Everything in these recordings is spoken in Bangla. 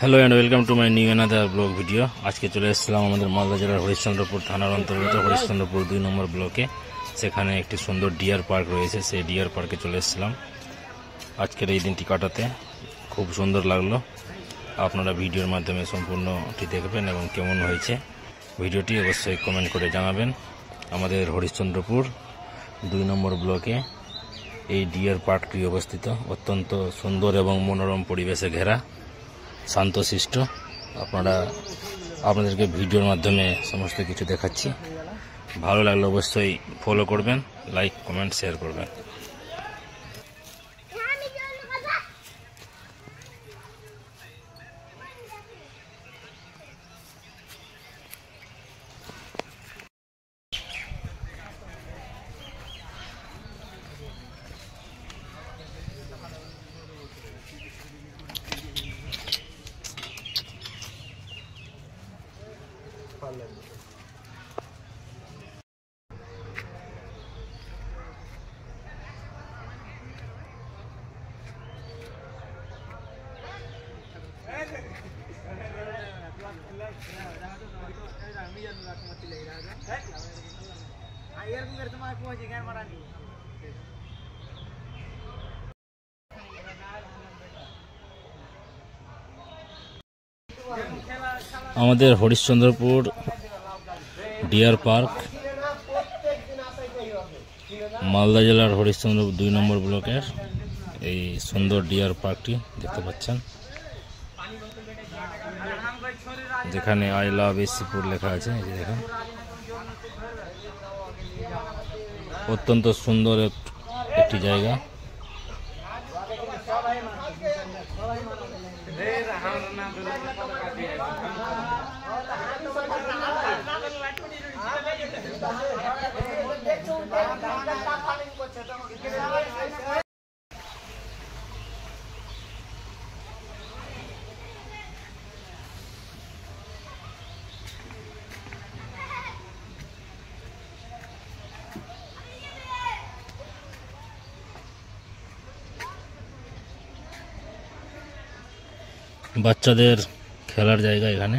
Hello and welcome to my new another blog video. आज के चले मालदा जिलार हरिश्चंद्रपुर थानार अंतर्गत हरिश्चंद्रपुर 2 नम्बर ब्लके सेखाने एक सुंदर डियर पार्क रही है। डियर पार्के चले आज के दिन काटाते खूब सुंदर लागलो। आपनारा भिडियोर माध्यमे सम्पूर्णटी देखबें और केमन होयेछे भिडियोटी अवश्य कमेंट करे जानाबेन। आमादेर हरिश्चंद्रपुर 2 नम्बर ब्लके এই ডিয়ার পার্কটি অবস্থিত অত্যন্ত সুন্দর এবং মনোরম পরিবেশে ঘেরা শান্তশিষ্ট। আপনাদেরকে ভিডিওর মাধ্যমে সমস্ত কিছু দেখাচ্ছি। ভালো লাগলে অবশ্যই ফলো করবেন, লাইক কমেন্ট শেয়ার করবেন। আমাদের হরিশ্চন্দ্রপুর ডিয়ার পার্ক মালদা জেলার হরিশ্চন্দ্রপুর 2 নম্বর ব্লকের এই সুন্দর ডিয়ার পার্কটি দেখতে পাচ্ছেন, যেখানে আই লাভ এসিপুর লেখা আছে। এই যে দেখেন, অত্যন্ত সুন্দর একটি জায়গা। বাচ্চাদের খেলার জায়গা এখানে।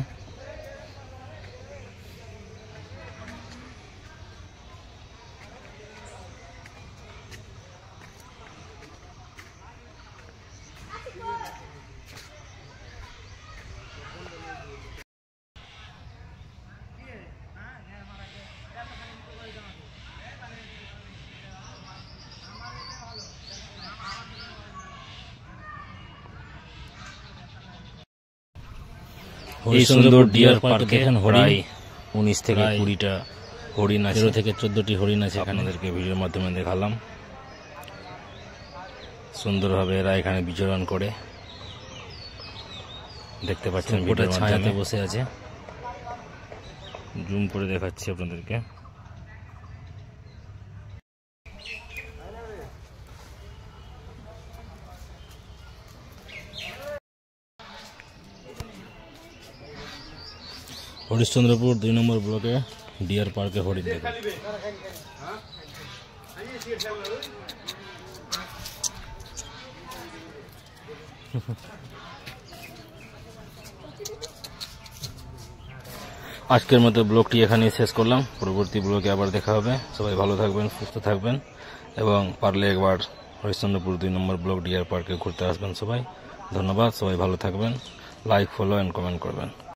এই সুন্দর ডিয়ার পার্কে প্রায় 19 থেকে 20টা হরিণ আছে, 13 থেকে 14টি হরিণ আছে। আপনাদেরকে ভিডিওর মাধ্যমে দেখালাম। সুন্দরভাবে এরা এখানে বিচরণ করে, দেখতে পাচ্ছেন ভিডিওর ছায়াতে বসে আছে। জুম করে দেখাচ্ছি আপনাদেরকে। হরিশ্চন্দ্রপুর 2 নম্বর ব্লকে ডিয়ার পার্কে হরিণ দেখুন। আজকের মতো ব্লগটি এখানেই শেষ করলাম। পরবর্তী ব্লগে আবার দেখা হবে। সবাই ভালো থাকবেন, সুস্থ থাকবেন এবং পারলে একবার হরিশ্চন্দ্রপুর 2 নম্বর ব্লক ডিয়ার পার্কে ঘুরতে আসবেন সবাই। ধন্যবাদ, সবাই ভালো থাকবেন। লাইক, ফলো এন্ড কমেন্ট করবেন।